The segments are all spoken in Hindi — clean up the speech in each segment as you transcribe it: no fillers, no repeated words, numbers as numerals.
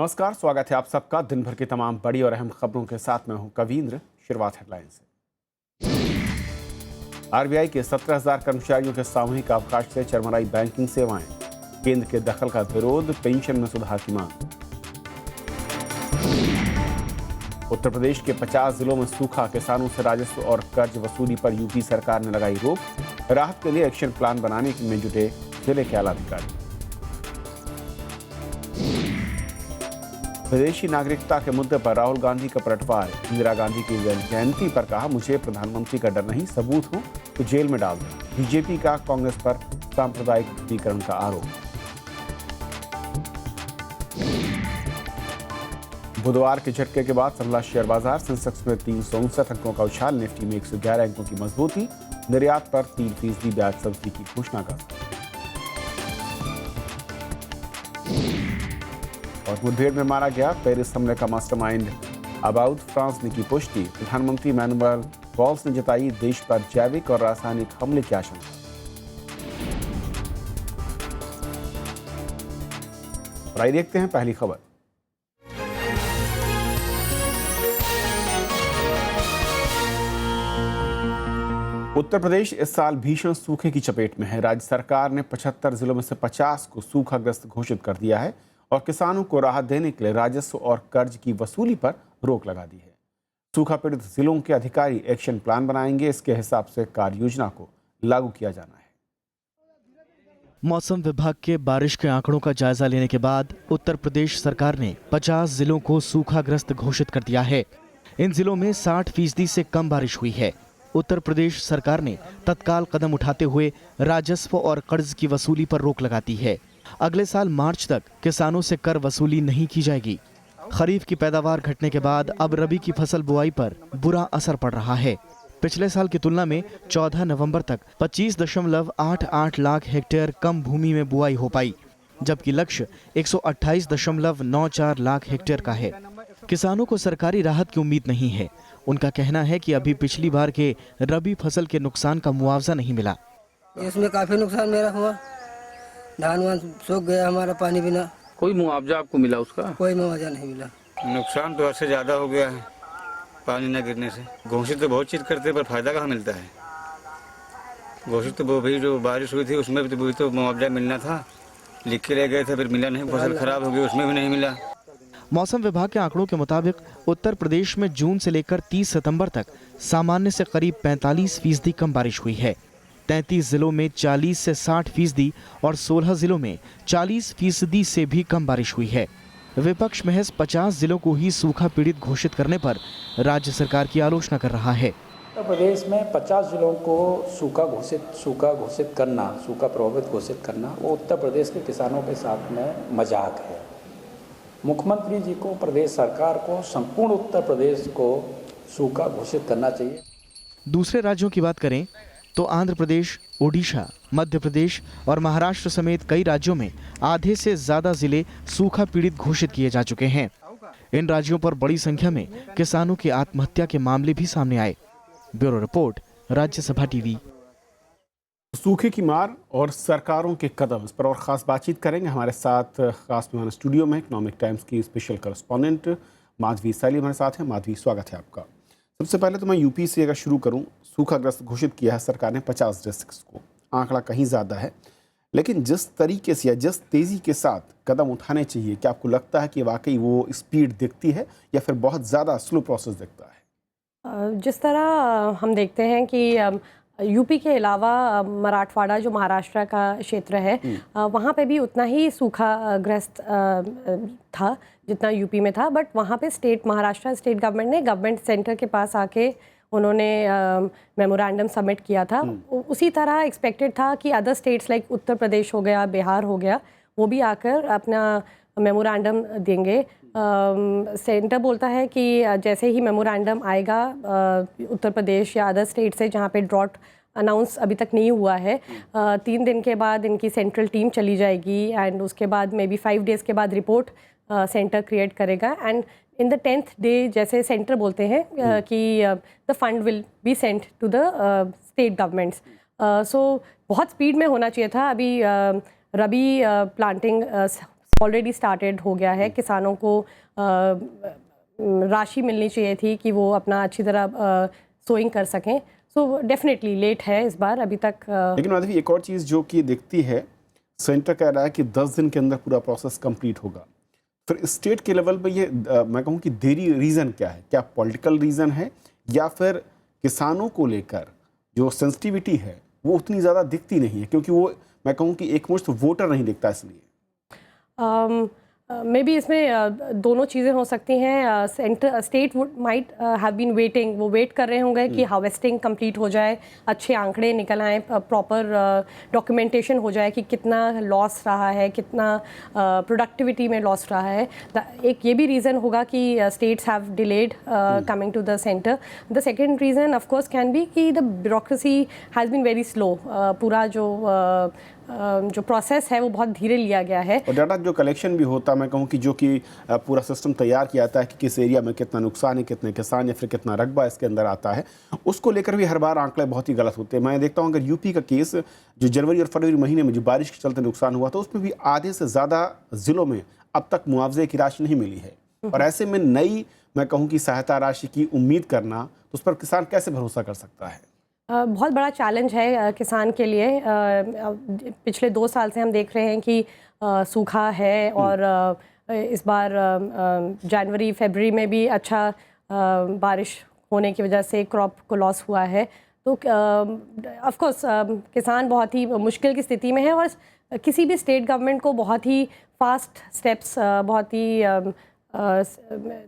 नमस्कार, स्वागत है आप सबका दिन भर की तमाम बड़ी और अहम खबरों के साथ। मैं हूं कवींद्र। शुरुआत हेडलाइन से। आरबीआई के 17,000 कर्मचारियों के सामूहिक अवकाश से चरमराई बैंकिंग सेवाएं। केंद्र के दखल का विरोध, पेंशन में सुधार की मांग। उत्तर प्रदेश के 50 जिलों में सूखा, किसानों से राजस्व और कर्ज वसूली पर यूपी सरकार ने लगाई रोक। राहत के लिए एक्शन प्लान बनाने में जुटे जिले के आला अधिकारी। विदेशी नागरिकता के मुद्दे पर राहुल गांधी का पलटवार। इंदिरा गांधी की जयंती पर कहा, मुझे प्रधानमंत्री का डर नहीं, सबूत हो तो जेल में डाल दें। बीजेपी का कांग्रेस पर सांप्रदायिक ध्रुवीकरण का आरोप। बुधवार के झटके के बाद संभला शेयर बाजार। सेंसेक्स में 359 अंकों का उछाल, निफ्टी में 111 अंकों की मजबूती। निर्यात पर 3% ब्याज सब्सिडी की घोषणा का। और मुठभेड़ में मारा गया पेरिस हमले का मास्टरमाइंड अबाउट फ्रांस ने की पुष्टि। प्रधानमंत्री इमैनुअल वॉल्स ने जताई देश पर जैविक और रासायनिक हमले की आशंका। और आइए देखते हैं पहली खबर। उत्तर प्रदेश इस साल भीषण सूखे की चपेट में है। राज्य सरकार ने 75 जिलों में से 50 को सूखाग्रस्त घोषित कर दिया है और किसानों को राहत देने के लिए राजस्व और कर्ज की वसूली पर रोक लगा दी है। सूखा पीड़ित जिलों के अधिकारी एक्शन प्लान बनाएंगे। इसके हिसाब से कार्य योजना को लागू किया जाना है। मौसम विभाग के बारिश के आंकड़ों का जायजा लेने के बाद उत्तर प्रदेश सरकार ने 50 जिलों को सूखाग्रस्त घोषित कर दिया है। इन जिलों में 60% से कम बारिश हुई है। उत्तर प्रदेश सरकार ने तत्काल कदम उठाते हुए राजस्व और कर्ज की वसूली पर रोक लगा दी है। अगले साल मार्च तक किसानों से कर वसूली नहीं की जाएगी। खरीफ की पैदावार घटने के बाद अब रबी की फसल बुआई पर बुरा असर पड़ रहा है। पिछले साल की तुलना में 14 नवंबर तक 25.88 लाख हेक्टेयर कम भूमि में बुआई हो पाई, जबकि लक्ष्य 128.94 लाख हेक्टेयर का है। किसानों को सरकारी राहत की उम्मीद नहीं है। उनका कहना है कि अभी पिछली बार के रबी फसल के नुकसान का मुआवजा नहीं मिला। इसमें काफी नुकसान मेरा हुआ, धान वान सूख गया हमारा पानी बिना। कोई मुआवजा आपको मिला उसका? कोई मुआवजा नहीं मिला। नुकसान तो उससे ज्यादा हो गया है पानी न गिरने से। घोषित तो बहुत चीज करते पर फायदा कहाँ मिलता है। घोषित तो भी जो बारिश हुई थी उसमें भी तो मुआवजा मिलना था, लिख के ले गए थे, फिर मिला नहीं। फसल खराब हो गई उसमें भी नहीं मिला। मौसम विभाग के आंकड़ों के मुताबिक उत्तर प्रदेश में जून से लेकर 30 सितंबर तक सामान्य से करीब 45% कम बारिश हुई है। 33 जिलों में 40 से 60% और 16 जिलों में 40% से भी कम बारिश हुई है। विपक्ष महज 50 जिलों को ही सूखा पीड़ित घोषित करने पर राज्य सरकार की आलोचना कर रहा है। उत्तर प्रदेश में 50 जिलों को सूखा घोषित करना, सूखा प्रभावित घोषित करना, वो उत्तर प्रदेश के किसानों के साथ में मजाक है। मुख्यमंत्री जी को, प्रदेश सरकार को, संपूर्ण उत्तर प्रदेश को सूखा घोषित करना चाहिए। दूसरे राज्यों की बात करें तो आंध्र प्रदेश, ओडिशा, मध्य प्रदेश और महाराष्ट्र समेत कई राज्यों में आधे से ज्यादा जिले सूखा पीड़ित घोषित किए जा चुके हैं। इन राज्यों पर बड़ी संख्या में किसानों की आत्महत्या के मामले भी सामने आए। Bureau report, Rajya Sabha TV. सूखे की मार और सरकारों के कदम, इस पर और ख़ास बातचीत करेंगे। हमारे साथ खास मेहमान स्टूडियो में इकोनॉमिक टाइम्स की स्पेशल करस्पॉन्डेंट माधवी सैली हमारे साथ हैं। माधवी, स्वागत है आपका। सबसे पहले तो मैं यूपी से अगर शुरू करूं, सूखाग्रस्त घोषित किया है सरकार ने 50 डिस्ट्रिक्ट्स को। आंकड़ा कहीं ज़्यादा है, लेकिन जिस तरीके से या जिस तेज़ी के साथ कदम उठाने चाहिए, क्या आपको लगता है कि वाकई वो स्पीड दिखती है या फिर बहुत ज़्यादा स्लो प्रोसेस दिखता है? जिस तरह हम देखते हैं कि यूपी के अलावा मराठवाड़ा जो महाराष्ट्र का क्षेत्र है, वहाँ पे भी उतना ही सूखाग्रस्त था जितना यूपी में था। बट वहाँ पे महाराष्ट्र स्टेट गवर्नमेंट ने गवर्नमेंट सेंटर के पास आके उन्होंने मेमोरेंडम सबमिट किया था। उसी तरह एक्सपेक्टेड था कि other states like Uttar Pradesh हो गया, बिहार हो गया, वो भी आकर अपना मेमोरेंडम देंगे। सेंटर बोलता है कि जैसे ही मेमोरेंडम आएगा उत्तर प्रदेश या अदर स्टेट से जहाँ पे ड्रॉट अनाउंस अभी तक नहीं हुआ है, 3 दिन के बाद इनकी सेंट्रल टीम चली जाएगी एंड उसके बाद मे बी 5 डेज़ के बाद रिपोर्ट सेंटर क्रिएट करेगा and in the 10th day, जैसे सेंटर बोलते हैं कि the fund will be sent to the state governments. So बहुत स्पीड में होना चाहिए था। अभी रबी प्लांटिंग ऑलरेडी स्टार्टेड हो गया है। किसानों को राशि मिलनी चाहिए थी कि वो अपना अच्छी तरह सोइंग कर सकें। सो डेफिनेटली लेट है इस बार अभी तक। लेकिन माधवी, एक और चीज़ जो कि दिखती है, सेंटर कह रहा है कि 10 दिन के अंदर पूरा प्रोसेस कंप्लीट होगा। फिर स्टेट के लेवल पे ये मैं कहूँ कि देरी रीज़न क्या है? क्या पॉलिटिकल रीज़न है या फिर किसानों को लेकर जो सेंसिटिविटी है वो उतनी ज़्यादा दिखती नहीं है, क्योंकि वो मैं कहूँ कि एकमुश्त वोटर नहीं दिखता इसलिए? मे बी इसमें दोनों चीज़ें हो सकती हैं। State might have been waiting, वो वेट कर रहे होंगे कि हार्वेस्टिंग कंप्लीट हो जाए, अच्छे आंकड़े निकल आए, प्रॉपर डॉक्यूमेंटेशन हो जाए कि कितना लॉस रहा है, कितना प्रोडक्टिविटी में लॉस रहा है। एक ये भी रीज़न होगा कि states have delayed coming to the centre. The second reason of course can be कि the bureaucracy has been very slow. पूरा जो प्रोसेस है वो बहुत धीरे लिया गया है। और डाटा जो कलेक्शन भी होता है, मैं कहूँ कि जो कि पूरा सिस्टम तैयार किया जाता है कि किस एरिया में कितना नुकसान है, कितने किसान या फिर कितना रकबा इसके अंदर आता है, उसको लेकर भी हर बार आंकड़े बहुत ही गलत होते हैं। मैं देखता हूँ अगर यूपी का केस जो जनवरी और फरवरी महीने में जो बारिश के चलते नुकसान हुआ था, उसमें भी आधे से ज़्यादा ज़िलों में अब तक मुआवजे की राशि नहीं मिली है। और ऐसे में नई मैं कहूँ कि सहायता राशि की उम्मीद करना, तो उस पर किसान कैसे भरोसा कर सकता है? बहुत बड़ा चैलेंज है किसान के लिए। पिछले 2 साल से हम देख रहे हैं कि सूखा है और इस बार जनवरी फरवरी में भी अच्छा बारिश होने की वजह से क्रॉप को लॉस हुआ है। तो ऑफ कोर्स किसान बहुत ही मुश्किल की स्थिति में है और किसी भी स्टेट गवर्नमेंट को बहुत ही फास्ट स्टेप्स, बहुत ही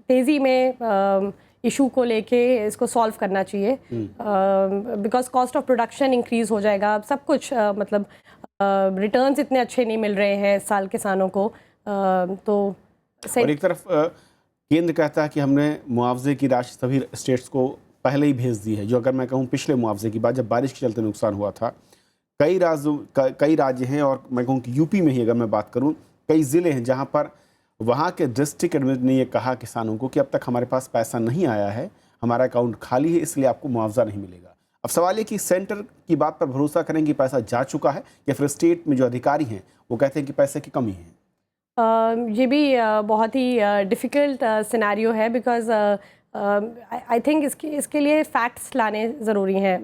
तेज़ी में इशू को लेके इसको सॉल्व करना चाहिए, because cost of production increase हो जाएगा। सब कुछ मतलब रिटर्न्स इतने अच्छे नहीं मिल रहे हैं इस साल किसानों को। तो और एक तरफ केंद्र कहता है कि हमने मुआवजे की राशि सभी स्टेट्स को पहले ही भेज दी है। जो अगर मैं कहूँ पिछले मुआवजे की बात, जब बारिश के चलते नुकसान हुआ था, कई राज्य हैं और मैं कहूँ कि यूपी में ही अगर मैं बात करूँ, कई ज़िले हैं जहाँ पर वहाँ के डिस्ट्रिक्ट एडमिनिस्ट्रेटर ने ये कहा किसानों को कि अब तक हमारे पास पैसा नहीं आया है, हमारा अकाउंट खाली है, इसलिए आपको मुआवजा नहीं मिलेगा। अब सवाल ये कि सेंटर की बात पर भरोसा करें कि पैसा जा चुका है, या फिर स्टेट में जो अधिकारी हैं वो कहते हैं कि पैसे की कमी है? ये भी बहुत ही डिफ़िकल्ट सिनेरियो है, बिकॉज आई थिंक इसके लिए फैक्ट्स लाने ज़रूरी हैं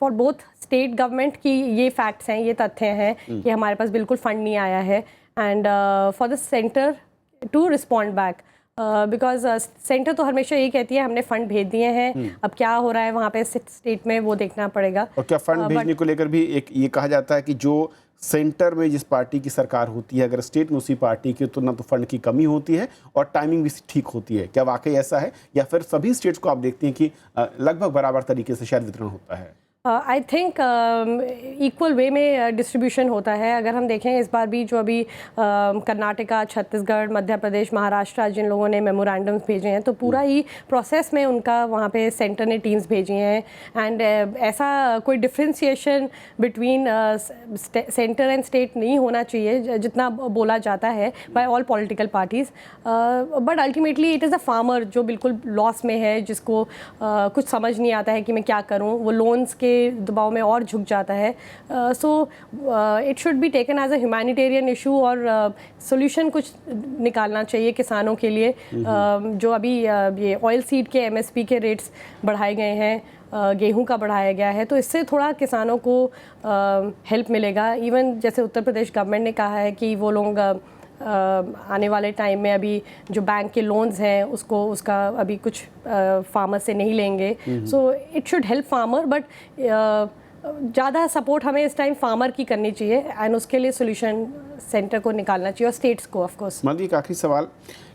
फॉर बोथ स्टेट गवर्नमेंट की। ये फैक्ट्स हैं, ये तथ्य हैं कि हमारे पास बिल्कुल फ़ंड नहीं आया है, and for the center to respond back, because center तो हमेशा यही कहती है हमने फ़ंड भेज दिए हैं, अब क्या हो रहा है वहाँ पे स्टेट में वो देखना पड़ेगा। और क्या फ़ंड भेजने को लेकर भी एक ये कहा जाता है कि जो सेंटर में जिस पार्टी की सरकार होती है, अगर स्टेट में उसी पार्टी की, तो ना तो फंड की कमी होती है और टाइमिंग भी ठीक होती है। क्या वाकई ऐसा है, या फिर सभी स्टेट्स को आप देखते हैं कि लगभग बराबर तरीके से शायद वितरण होता है? आई थिंक इक्वल वे में डिस्ट्रीब्यूशन होता है। अगर हम देखें इस बार भी जो अभी कर्नाटका, छत्तीसगढ़, मध्य प्रदेश, महाराष्ट्र जिन लोगों ने मेमोरेंडम्स भेजे हैं, तो पूरा ही प्रोसेस में उनका वहाँ पे सेंटर ने टीम्स भेजी हैं, एंड ऐसा कोई differentiation between center and state नहीं होना चाहिए जितना बोला जाता है by all political parties. But ultimately it is a farmer जो बिल्कुल लॉस में है, जिसको कुछ समझ नहीं आता है कि मैं क्या करूँ, वो लोन्स के दबाव में और झुक जाता है। So it should be taken as a humanitarian issue और सोल्यूशन कुछ निकालना चाहिए किसानों के लिए। जो अभी ये ऑयल सीड के MSP के रेट्स बढ़ाए गए हैं, गेहूं का बढ़ाया गया है, तो इससे थोड़ा किसानों को हेल्प मिलेगा। इवन जैसे उत्तर प्रदेश गवर्नमेंट ने कहा है कि वो लोग आने वाले टाइम में अभी जो बैंक के लोन्स हैं उसका अभी कुछ फार्मर से नहीं लेंगे। सो it should help farmer, but ज़्यादा सपोर्ट हमें इस टाइम फार्मर की करनी चाहिए, एंड उसके लिए सोल्यूशन सेंटर को निकालना चाहिए और स्टेट्स को ऑफ कोर्स। मान लीजिए एक आखिरी सवाल,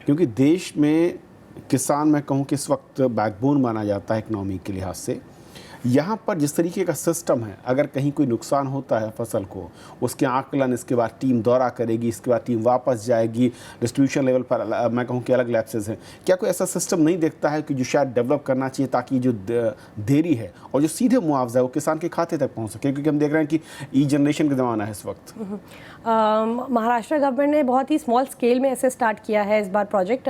क्योंकि देश में किसान मैं कहूँ कि इस वक्त बैकबोन माना जाता है इकनॉमी के लिहाज से, यहाँ पर जिस तरीके का सिस्टम है, अगर कहीं कोई नुकसान होता है फसल को, उसके आकलन, इसके बाद टीम दौरा करेगी, इसके बाद टीम वापस जाएगी, डिस्ट्रीब्यूशन लेवल पर मैं कहूँ कि अलग लैप्सेस हैं। क्या कोई ऐसा सिस्टम नहीं देखता है कि जो शायद डेवलप करना चाहिए, ताकि जो देरी है और जो सीधे मुआवजा है वो किसान के खाते तक पहुँच सके? क्योंकि हम देख रहे हैं कि ई जनरेशन का ज़माना है इस वक्त। महाराष्ट्र गवर्नमेंट ने बहुत ही स्मॉल स्केल में ऐसे स्टार्ट किया है इस बार प्रोजेक्ट,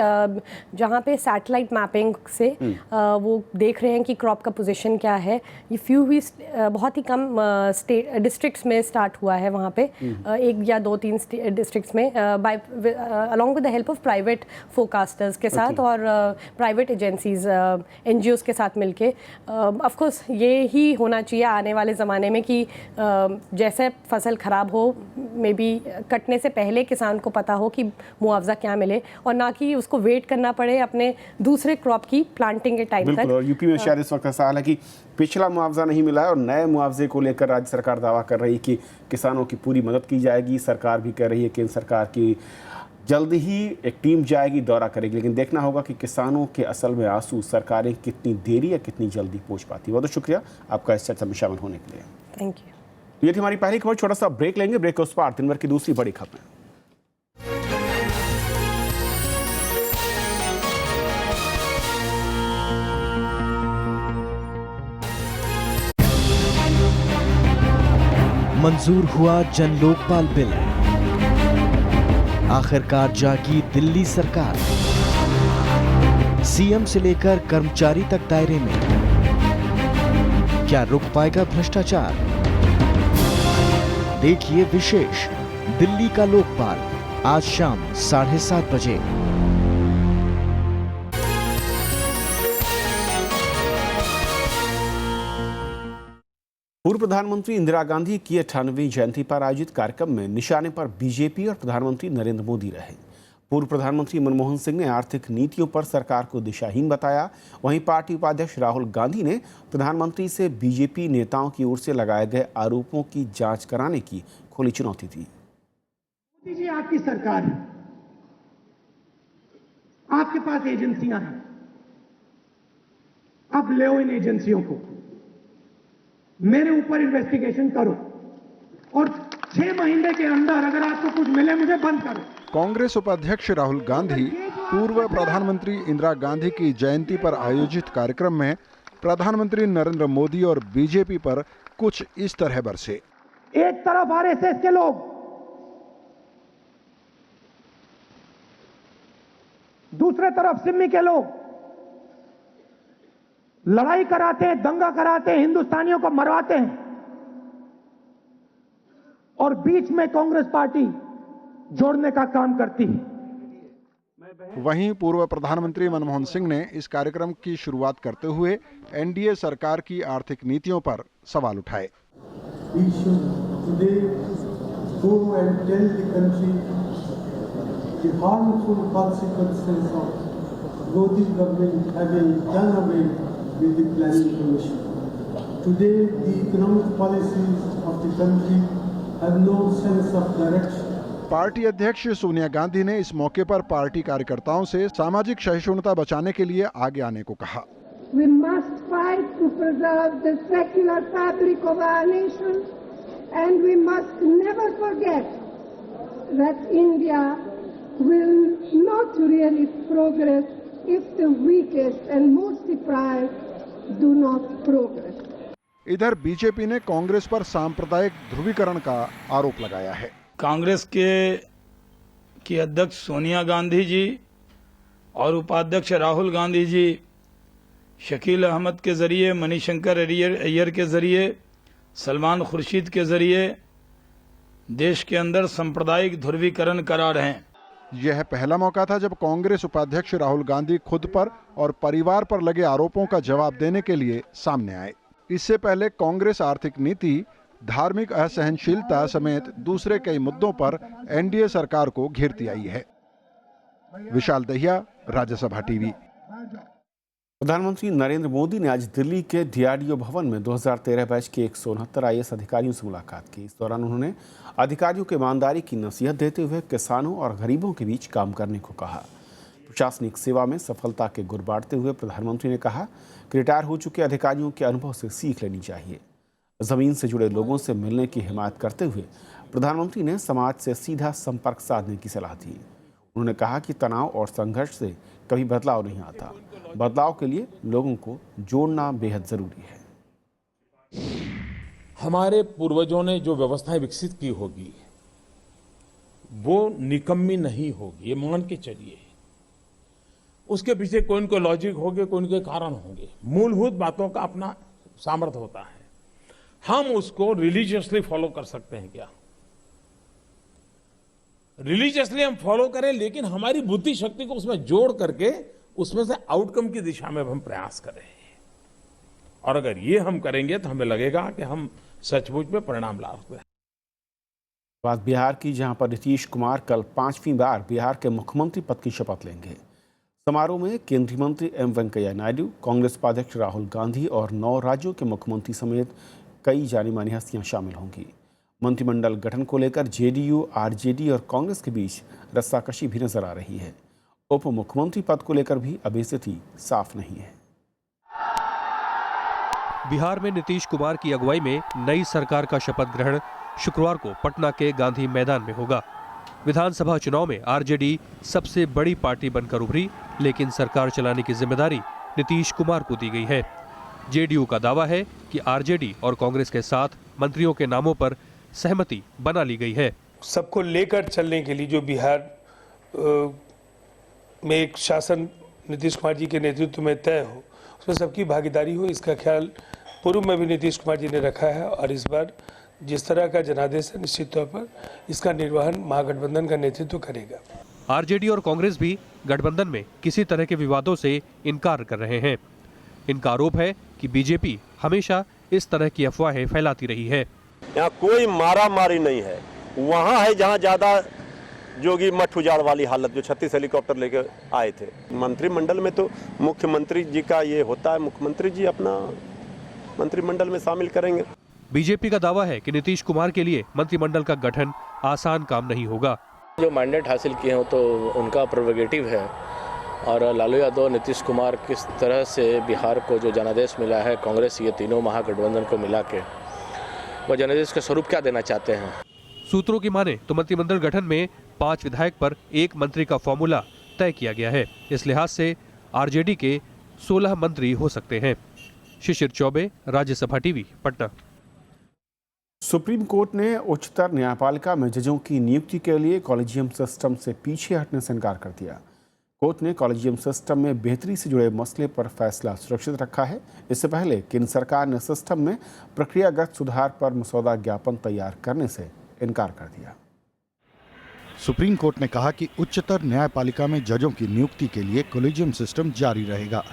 जहाँ पे सैटेलाइट मैपिंग से वो देख रहे हैं कि क्रॉप का पोजीशन क्या है, ये फ्यू ही बहुत ही कम डिस्ट्रिक्ट्स में स्टार्ट हुआ है वहाँ पे, एक या दो तीन डिस्ट्रिक्ट्स में, by along with the help of private forecasters के साथ और प्राइवेट एजेंसीज NGOs के साथ मिलके। ऑफ कोर्स ये ही होना चाहिए आने वाले ज़माने में कि जैसे फसल ख़राब हो, मे बी कटने से पहले किसान को पता हो कि मुआवजा क्या मिले, और ना कि उसको वेट करना पड़े अपने दूसरे क्रॉप की प्लांटिंग के टाइम तक। और यूपी में शायद इस वक्त ऐसा हाल है कि पिछला मुआवजा नहीं मिला है और नए मुआवजे को लेकर राज्य सरकार दावा कर रही है कि किसानों की पूरी मदद की जाएगी। सरकार भी कह रही है केंद्र सरकार की जल्दी ही एक टीम जाएगी, दौरा करेगी, लेकिन देखना होगा कि किसानों के असल में आंसू सरकारें कितनी देरी या कितनी जल्दी पहुंच पाती है। बहुत शुक्रिया आपका इस चर्चा में शामिल होने के लिए। Thank you. तो ये थी हमारी पहली खबर। छोटा सा ब्रेक लेंगे, ब्रेक के उस पार दिन भर की दूसरी बड़ी खबर। मंजूर हुआ जन लोकपाल बिल, आखिरकार जागी दिल्ली सरकार। सीएम से लेकर कर्मचारी तक दायरे में, क्या रुक पाएगा भ्रष्टाचार? देखिए विशेष दिल्ली का लोकपाल आज शाम 7:30 बजे। पूर्व प्रधानमंत्री इंदिरा गांधी की 98वीं जयंती पर आयोजित कार्यक्रम में निशाने पर बीजेपी और प्रधानमंत्री नरेंद्र मोदी रहे। पूर्व प्रधानमंत्री मनमोहन सिंह ने आर्थिक नीतियों पर सरकार को दिशाहीन बताया। वहीं पार्टी उपाध्यक्ष राहुल गांधी ने प्रधानमंत्री से बीजेपी नेताओं की ओर से लगाए गए आरोपों की जांच कराने की खुली चुनौती दी। मोदी जी, आपकी सरकार है, आपके पास एजेंसियां हैं, अब ले इन एजेंसियों को, मेरे ऊपर इन्वेस्टिगेशन करो और 6 महीने के अंदर अगर आपको कुछ मिले मुझे बंद करो। कांग्रेस उपाध्यक्ष राहुल गांधी पूर्व प्रधानमंत्री इंदिरा गांधी की जयंती पर आयोजित कार्यक्रम में प्रधानमंत्री नरेंद्र मोदी और बीजेपी पर कुछ इस तरह बरसे। एक तरफ आरएसएस के लोग, दूसरे तरफ सिमी के लोग लड़ाई कराते हैं, दंगा कराते हैं, हिंदुस्तानियों को मरवाते हैं, और बीच में कांग्रेस पार्टी जोड़ने का काम करती है। वहीं पूर्व प्रधानमंत्री मनमोहन सिंह ने इस कार्यक्रम की शुरुआत करते हुए एनडीए सरकार की आर्थिक नीतियों पर सवाल उठाए। We should today go and tell the country the harmful consequences of Modi government having done away with the planning commission. Today, the economic policies of the country have no sense of direction. Party अध्यक्ष सोनिया गांधी ने इस मौके पर पार्टी कार्यकर्ताओं से सामाजिक सहिष्णुता बचाने के लिए आगे आने को कहा। We must fight to preserve the secular fabric of our nation, and we must never forget that India will not really progress if the weakest and most deprived do not progress. इधर बीजेपी ने कांग्रेस पर सांप्रदायिक ध्रुवीकरण का आरोप लगाया है। कांग्रेस की अध्यक्ष सोनिया गांधी जी और उपाध्यक्ष राहुल गांधी जी शकील अहमद के जरिए, मणिशंकर अय्यर के जरिए, सलमान खुर्शीद के जरिए देश के अंदर सांप्रदायिक ध्रुवीकरण करा रहे हैं। यह पहला मौका था जब कांग्रेस उपाध्यक्ष राहुल गांधी खुद पर और परिवार पर लगे आरोपों का जवाब देने के लिए सामने आए। इससे पहले कांग्रेस आर्थिक नीति, धार्मिक असहनशीलता समेत दूसरे कई मुद्दों पर एनडीए सरकार को घेरती आई है। विशाल दहिया, राज्यसभा टीवी। प्रधानमंत्री नरेंद्र मोदी ने आज दिल्ली के डीआरडीओ भवन में 2013 बैच के 169 आईएएस अधिकारियों से मुलाकात की। इस दौरान उन्होंने अधिकारियों को ईमानदारी की नसीहत देते हुए किसानों और गरीबों के बीच काम करने को कहा। प्रशासनिक सेवा में सफलता के गुर बांटते हुए प्रधानमंत्री ने कहा कि रिटायर हो चुके अधिकारियों के अनुभव से सीख लेनी चाहिए। जमीन से जुड़े लोगों से मिलने की हिमायत करते हुए प्रधानमंत्री ने समाज से सीधा संपर्क साधने की सलाह दी। उन्होंने कहा कि तनाव और संघर्ष से कभी बदलाव नहीं आता, बदलाव के लिए लोगों को जोड़ना बेहद जरूरी है। हमारे पूर्वजों ने जो व्यवस्थाएं विकसित की होगी वो निकम्मी नहीं होगी, ये मान के चलिए। उसके पीछे कोई न कोई लॉजिक होंगे, कोई न कोई कारण होंगे। मूलभूत बातों का अपना सामर्थ्य होता है, हम उसको रिलीजियसली फॉलो कर सकते हैं क्या? रिलीजियसली हम फॉलो करें, लेकिन हमारी बुद्धि शक्ति को उसमें जोड़ करके उसमें से आउटकम की दिशा में हम प्रयास करें। और अगर ये हम करेंगे तो हमें लगेगा कि हम सचमुच में परिणाम ला सकते हैं। बात बिहार की, जहां पर नीतीश कुमार कल 5वीं बार बिहार के मुख्यमंत्री पद की शपथ लेंगे। समारोह में केंद्रीय मंत्री एम वेंकैया नायडू, कांग्रेस उपाध्यक्ष राहुल गांधी और 9 राज्यों के मुख्यमंत्री समेत कई जानी मानी हस्तियां शामिल होंगी। मंत्रिमंडल गठन को लेकर जेडीयू, आरजेडी और कांग्रेस के बीच रस्साकशी भी नजर आ रही है। उप मुख्यमंत्री पद को लेकर भी अभी स्थिति साफ नहीं है। बिहार में नीतीश कुमार की अगुवाई में नई सरकार का शपथ ग्रहण शुक्रवार को पटना के गांधी मैदान में होगा। विधानसभा चुनाव में आरजेडी सबसे बड़ी पार्टी बनकर उभरी, लेकिन सरकार चलाने की जिम्मेदारी नीतीश कुमार को दी गई है। जेडीयू का दावा है कि आरजेडी और कांग्रेस के साथ मंत्रियों के नामों पर सहमति बना ली गई है। सबको लेकर चलने के लिए जो बिहार में एक शासन नीतीश कुमार जी के नेतृत्व में तय हो, उसमें सबकी भागीदारी हो, इसका ख्याल पूर्व में भी नीतीश कुमार जी ने रखा है। और इस बार जिस तरह का जनादेश है, निश्चित तौर पर इसका निर्वहन महागठबंधन का नेतृत्व करेगा। आरजेडी और कांग्रेस भी गठबंधन में किसी तरह के विवादों से इनकार कर रहे हैं। इनका आरोप है कि बीजेपी हमेशा इस तरह की अफवाहें फैलाती रही है। यहाँ कोई मारा मारी नहीं है, वहाँ है जहाँ ज्यादा जोगी मठ उजाड़ वाली हालत, जो 36 हेलीकॉप्टर लेके आए थे। मंत्रिमंडल में तो मुख्यमंत्री जी का ये होता है, मुख्यमंत्री जी अपना मंत्रिमंडल में शामिल करेंगे। बीजेपी का दावा है कि नीतीश कुमार के लिए मंत्रिमंडल का गठन आसान काम नहीं होगा। जो मैंडेट हासिल किए हो तो उनका प्रेरोगेटिव है, और लालू यादव, नीतीश कुमार किस तरह से बिहार को जो जनादेश मिला है, कांग्रेस, ये तीनों महागठबंधन को मिला के वो जनादेश का स्वरूप क्या देना चाहते हैं। सूत्रों की माने तो मंत्रिमंडल गठन में 5 विधायक पर 1 मंत्री का फॉर्मूला तय किया गया है। इस लिहाज से आरजेडी के 16 मंत्री हो सकते हैं। Shishir Choubey, Rajya Sabha TV, Patna. Supreme court ने उच्चतर न्यायपालिका में जजों की नियुक्ति के लिए कॉलेजियम सिस्टम से पीछे हटने से इनकार कर दिया। कोर्ट ने कॉलेजियम सिस्टम में बेहतरी से जुड़े मसले पर फैसला सुरक्षित रखा है। इससे पहले केंद्र सरकार ने सिस्टम में प्रक्रियागत सुधार पर मसौदा ज्ञापन तैयार करने से इनकार कर दिया। सुप्रीम कोर्ट ने कहा कि उच्चतर न्यायपालिका में जजों की नियुक्ति के लिए कॉलेजियम सिस्टम जारी रहेगा।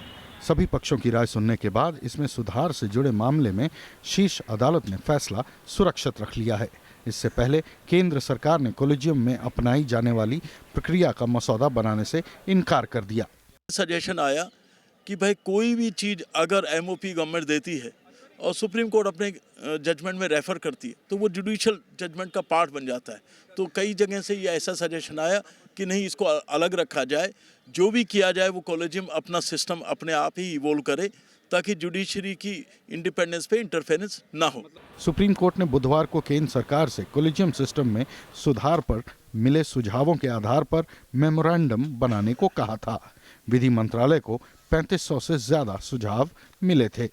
सभी पक्षों की राय सुनने के बाद इसमें सुधार से जुड़े मामले में शीर्ष अदालत ने फैसला सुरक्षित रख लिया है। इससे पहले केंद्र सरकार ने कॉलेजियम में अपनाई जाने वाली प्रक्रिया का मसौदा बनाने से इनकार कर दिया। सजेशन आया कि भाई कोई भी चीज़ अगर एमओपी गवर्नमेंट देती है और सुप्रीम कोर्ट अपने जजमेंट में रेफर करती है तो वो जुडिशियल जजमेंट का पार्ट बन जाता है। तो कई जगह से ये ऐसा सजेशन आया कि नहीं, इसको अलग रखा जाए, जो भी किया जाए वो कॉलेजियम अपना सिस्टम अपने आप ही इवोल्व करे, ताकि जुडिशरी की इंडिपेंडेंस पे इंटरफेरेंस ना हो। सुप्रीम कोर्ट ने बुधवार को केंद्र सरकार से कॉलेजियम सिस्टम में सुधार पर मिले सुझावों के आधार पर मेमोरेंडम बनाने को कहा था। विधि मंत्रालय को 3500 से ज्यादा सुझाव मिले थे।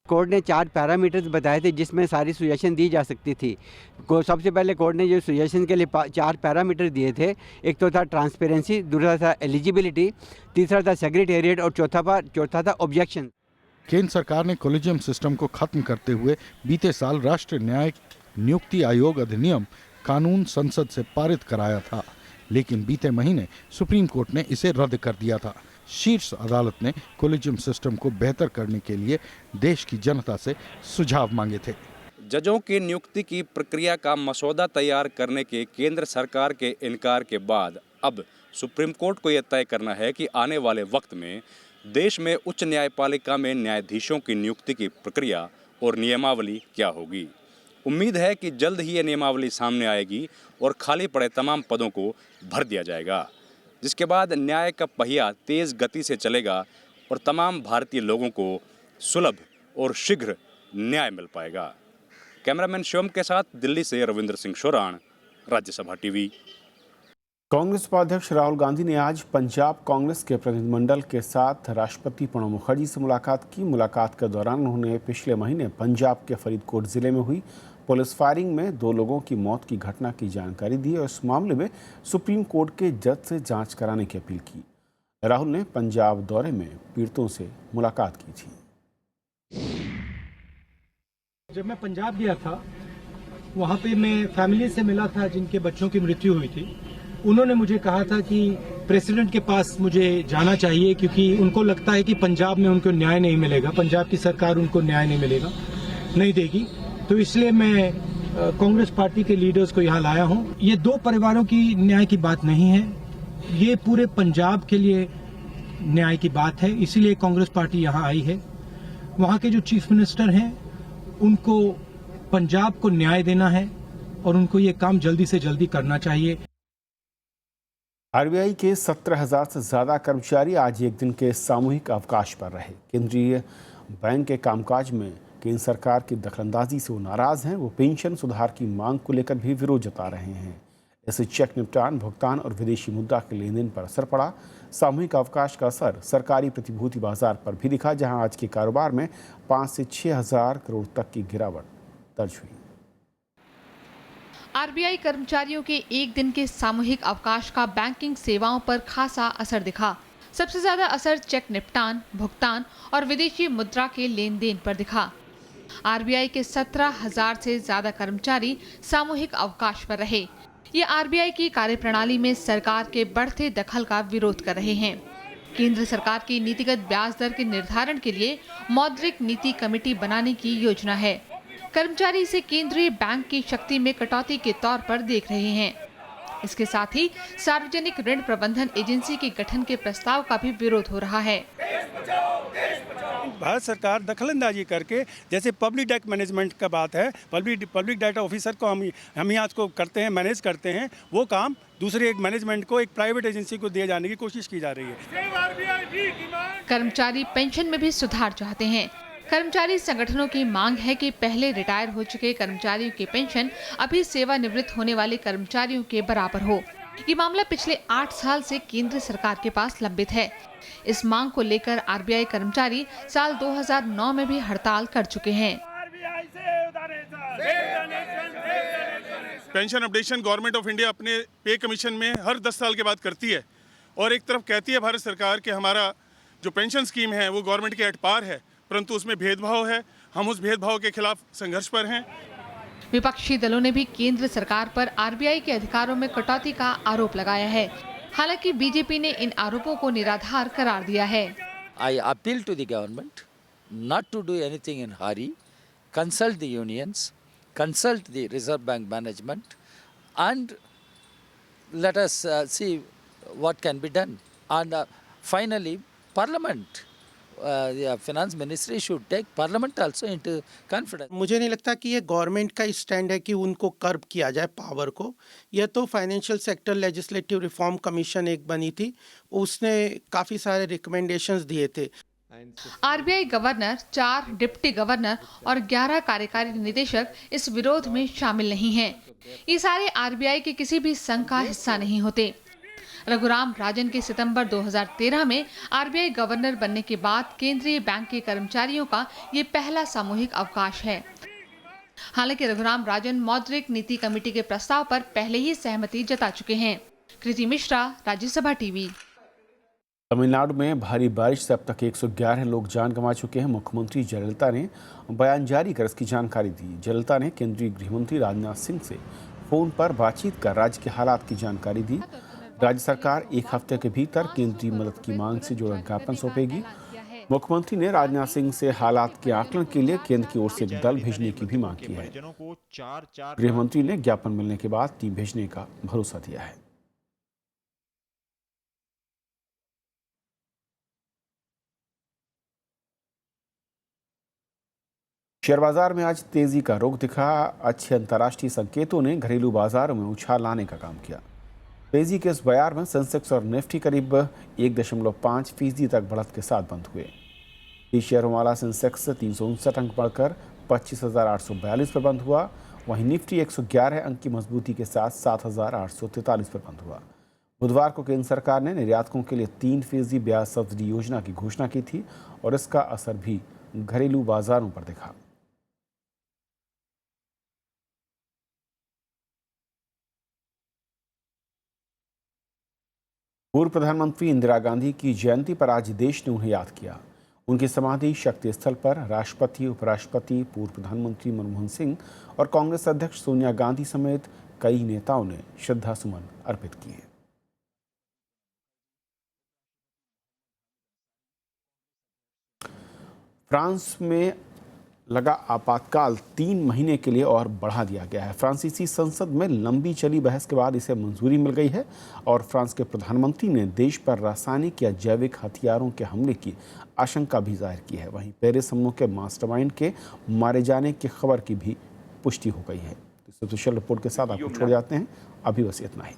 कोर्ट ने 4 पैरामीटर्स बताए थे जिसमें सारी सुजेशन दी जा सकती थी। सबसे पहले कोर्ट ने जो सुजेशन के लिए 4 पैरामीटर दिए थे, एक तो था ट्रांसपेरेंसी, दूसरा था एलिजिबिलिटी, तीसरा था सेक्रेटेरिएट और चौथा था ऑब्जेक्शन। केंद्र सरकार ने कॉलेजियम सिस्टम को खत्म करते हुए बीते साल राष्ट्रीय न्यायिक नियुक्ति आयोग अधिनियम कानून संसद से पारित कराया था, लेकिन बीते महीने सुप्रीम कोर्ट ने इसे रद्द कर दिया था। शीर्ष अदालत ने कॉलेजियम सिस्टम को बेहतर करने के लिए देश की जनता से सुझाव मांगे थे। जजों की नियुक्ति की प्रक्रिया का मसौदा तैयार करने के केंद्र सरकार के इनकार के बाद अब सुप्रीम कोर्ट को यह तय करना है कि आने वाले वक्त में देश में उच्च न्यायपालिका में न्यायाधीशों की नियुक्ति की प्रक्रिया और नियमावली क्या होगी। उम्मीद है कि जल्द ही ये नियमावली सामने आएगी और खाली पड़े तमाम पदों को भर दिया जाएगा, जिसके बाद न्याय का पहिया तेज गति से चलेगा और तमाम भारतीय लोगों को सुलभ और शीघ्र न्याय मिल पाएगा। कैमरामैन शिवम के साथ दिल्ली से रविंद्र सिंह शोराण, राज्यसभा टीवी। कांग्रेस उपाध्यक्ष राहुल गांधी ने आज पंजाब कांग्रेस के प्रतिनिधिमंडल के साथ राष्ट्रपति प्रणब मुखर्जी से मुलाकात की। मुलाकात के दौरान उन्होंने पिछले महीने पंजाब के फरीदकोट जिले में हुई पुलिस फायरिंग में 2 लोगों की मौत की घटना की जानकारी दी और इस मामले में सुप्रीम कोर्ट के जज से जांच कराने की अपील की। राहुल ने पंजाब दौरे में पीड़ितों से मुलाकात की थी। जब मैं पंजाब गया था, वहाँ पे मैं फैमिली से मिला था जिनके बच्चों की मृत्यु हुई थी। उन्होंने मुझे कहा था कि प्रेसिडेंट के पास मुझे जाना चाहिए, क्योंकि उनको लगता है कि पंजाब में उनको न्याय नहीं मिलेगा, पंजाब की सरकार उनको न्याय नहीं देगी। तो इसलिए मैं कांग्रेस पार्टी के लीडर्स को यहाँ लाया हूँ। ये दो परिवारों की न्याय की बात नहीं है, ये पूरे पंजाब के लिए न्याय की बात है। इसीलिए कांग्रेस पार्टी यहाँ आई है। वहाँ के जो चीफ मिनिस्टर हैं, उनको पंजाब को न्याय देना है और उनको ये काम जल्दी से जल्दी करना चाहिए। आरबीआई के 17,000 से ज़्यादा कर्मचारी आज एक दिन के सामूहिक अवकाश पर रहे। केंद्रीय बैंक के कामकाज में केंद्र सरकार की दखलंदाजी से वो नाराज़ हैं। वो पेंशन सुधार की मांग को लेकर भी विरोध जता रहे हैं। इससे चेक निपटान, भुगतान और विदेशी मुद्रा के लेन देन पर असर पड़ा। सामूहिक अवकाश का असर सरकारी प्रतिभूति बाजार पर भी दिखा, जहां आज के कारोबार में 5 से 6 हज़ार करोड़ तक की गिरावट दर्ज हुई। आरबीआई कर्मचारियों के एक दिन के सामूहिक अवकाश का बैंकिंग सेवाओं पर खासा असर दिखा। सबसे ज्यादा असर चेक निपटान, भुगतान और विदेशी मुद्रा के लेन देन पर दिखा। आरबीआई के 17,000 से ज्यादा कर्मचारी सामूहिक अवकाश पर रहे। ये आरबीआई की कार्यप्रणाली में सरकार के बढ़ते दखल का विरोध कर रहे हैं। केंद्र सरकार की नीतिगत ब्याज दर के निर्धारण के लिए मौद्रिक नीति कमेटी बनाने की योजना है। कर्मचारी इसे केंद्रीय बैंक की शक्ति में कटौती के तौर पर देख रहे हैं। इसके साथ ही सार्वजनिक ऋण प्रबंधन एजेंसी के गठन के प्रस्ताव का भी विरोध हो रहा है। भारत सरकार दखलंदाजी करके, जैसे पब्लिक डेट मैनेजमेंट का बात है, पब्लिक डेटा ऑफिसर को हम ही आज को करते हैं, मैनेज करते हैं, वो काम दूसरे एक मैनेजमेंट को, एक प्राइवेट एजेंसी को दिए जाने की कोशिश की जा रही है। कर्मचारी पेंशन में भी सुधार चाहते हैं। कर्मचारी संगठनों की मांग है कि पहले रिटायर हो चुके कर्मचारियों की पेंशन अभी सेवानिवृत्त होने वाले कर्मचारियों के बराबर हो। ये मामला पिछले 8 साल से केंद्र सरकार के पास लंबित है। इस मांग को लेकर आरबीआई कर्मचारी साल 2009 में भी हड़ताल कर चुके हैं। Pension updation government of India अपने पे कमीशन में हर 10 साल के बाद करती है, और एक तरफ कहती है भारत सरकार कि हमारा जो पेंशन स्कीम है वो गवर्नमेंट के एट पार है, परंतु उसमें भेदभाव है। हम उस भेदभाव के खिलाफ संघर्ष पर हैं। विपक्षी दलों ने भी केंद्र सरकार पर आरबीआई के अधिकारों में कटौती का आरोप लगाया है। हालांकि बीजेपी ने इन आरोपों को निराधार करार दिया है। I appeal to the government not to do anything in hurry, consult the unions, consult the Reserve Bank management, and let us see what can be done. And finally, Parliament. Finance ministry should take parliament also into confidence. मुझे नहीं लगता कि ये गवर्नमेंट का स्टैंड है कि उनको कर्ब किया जाए पावर को। यह तो financial sector legislative reform commission एक बनी थी, उसने काफ़ी सारे रिकमेंडेशंस दिए थे। आरबीआई गवर्नर, 4 डिप्टी गवर्नर और 11 कार्यकारी निदेशक इस विरोध में शामिल नहीं हैं। ये सारे आरबीआई के किसी भी संघ का हिस्सा नहीं होते। रघुराम राजन के सितंबर 2013 में आरबीआई गवर्नर बनने के बाद केंद्रीय बैंक के कर्मचारियों का ये पहला सामूहिक अवकाश है। हालांकि रघुराम राजन मौद्रिक नीति कमेटी के प्रस्ताव पर पहले ही सहमति जता चुके हैं। कृति मिश्रा, राज्यसभा टीवी। तमिलनाडु में भारी बारिश से अब तक 111 लोग जान गंवा चुके हैं। मुख्यमंत्री जयललिता ने बयान जारी कर इसकी जानकारी दी। जयललिता ने केंद्रीय गृहमंत्री राजनाथ सिंह से फोन पर बातचीत कर राज्य के हालात की जानकारी दी। राज्य सरकार 1 हफ्ते के भीतर केंद्रीय मदद की मांग से जुड़ा ज्ञापन सौंपेगी। मुख्यमंत्री ने राजनाथ सिंह से हालात के आकलन के लिए केंद्र की ओर से दल भेजने की भी मांग की है। गृहमंत्री ने ज्ञापन मिलने के बाद टीम भेजने का भरोसा दिया है। शेयर बाजार में आज तेजी का रुख दिखा। अच्छे अंतर्राष्ट्रीय संकेतों ने घरेलू बाजारों में उछाल लाने का काम किया। तेजी के इस बयार में सेंसेक्स और निफ्टी करीब 1.5% तक बढ़त के साथ बंद हुए। 30 शेयरों वाला सेंसेक्स 359 अंक बढ़कर 25,842 पर बंद हुआ। वहीं निफ्टी 111 अंक की मजबूती के साथ 7,843 पर बंद हुआ। बुधवार को केंद्र सरकार ने निर्यातकों के लिए 3% ब्याज सब्सिडी योजना की घोषणा की थी और इसका असर भी घरेलू बाजारों पर दिखा। पूर्व प्रधानमंत्री इंदिरा गांधी की जयंती पर आज देश ने उन्हें याद किया। उनकी समाधि शक्ति स्थल पर राष्ट्रपति, उपराष्ट्रपति, पूर्व प्रधानमंत्री मनमोहन सिंह और कांग्रेस अध्यक्ष सोनिया गांधी समेत कई नेताओं ने श्रद्धा सुमन अर्पित किए। फ्रांस में लगा आपातकाल 3 महीने के लिए और बढ़ा दिया गया है। फ्रांसीसी संसद में लंबी चली बहस के बाद इसे मंजूरी मिल गई है और फ्रांस के प्रधानमंत्री ने देश पर रासायनिक या जैविक हथियारों के हमले की आशंका भी जाहिर की है। वहीं पेरिस हमलों के मास्टरमाइंड के मारे जाने की खबर की भी पुष्टि हो गई है। तो स्पेशल रिपोर्ट के साथ आपको छोड़ जाते हैं। अभी बस इतना ही।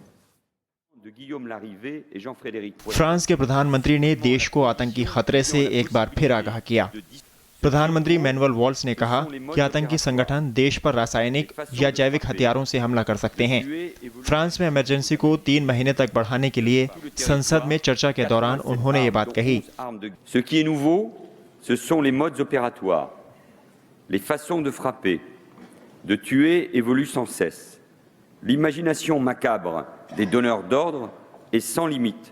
फ्रांस के प्रधानमंत्री ने देश को आतंकी खतरे से एक बार फिर आगाह किया। प्रधानमंत्री मैनुअल वॉल्स ने कहा कि आतंकी संगठन देश पर रासायनिक या जैविक हथियारों से हमला कर सकते हैं। फ्रांस में इमरजेंसी को 3 महीने तक बढ़ाने के लिए संसद में चर्चा के दौरान उन्होंने ये बात कही। Ce qui est nouveau, ce sont les modes opératoires. Les façons de frapper, de tuer évoluent sans cesse. L'imagination macabre des donneurs d'ordre est sans limite.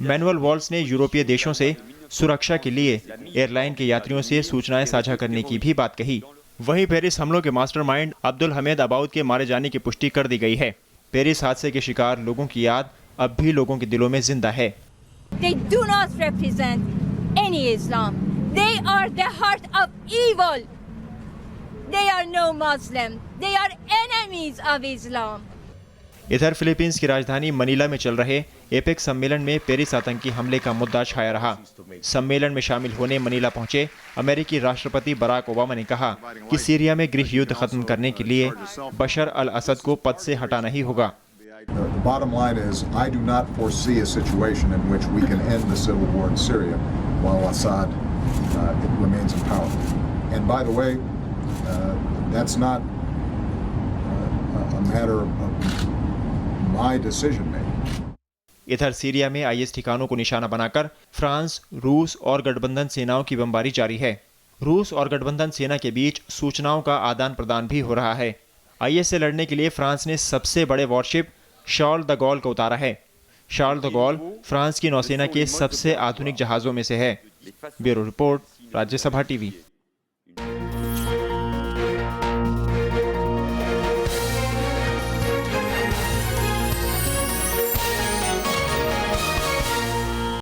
Manual walls ने यूरोपीय देशों से सुरक्षा के लिए एयरलाइन के यात्रियों से सूचनाएं साझा करने की भी बात कही। वहीं पेरिस हमलों के मास्टरमाइंड अब्दुल हमीद अबाउद के मारे जाने की पुष्टि कर दी गई है। पेरिस हादसे के शिकार लोगों की याद अब भी लोगों के दिलों में जिंदा है। They do not represent any Islam. They are the heart of evil. They are no Muslim. They are enemies of Islam. इधर फिलीपींस की राजधानी मनीला में चल रहे एपेक सम्मेलन में पेरिस आतंकी हमले का मुद्दा छाया रहा। सम्मेलन में शामिल होने मनीला पहुंचे अमेरिकी राष्ट्रपति बराक ओबामा ने कहा कि सीरिया में गृह युद्ध खत्म करने के लिए बशर अल असद को पद से हटाना ही होगा। The bottom line is, I do not foresee a situation in which we can end the civil war in Syria while Assad remains in power. And by the way, that's not a matter of my decision making. इधर सीरिया में आईएस ठिकानों को निशाना बनाकर फ्रांस, रूस और गठबंधन सेनाओं की बमबारी जारी है। रूस और गठबंधन सेना के बीच सूचनाओं का आदान प्रदान भी हो रहा है। आईएस से लड़ने के लिए फ्रांस ने सबसे बड़े वॉरशिप शार्ल द गॉल को उतारा है। शार्ल द गॉल फ्रांस की नौसेना के सबसे आधुनिक जहाजों में से है। Bureau report, Rajya Sabha TV.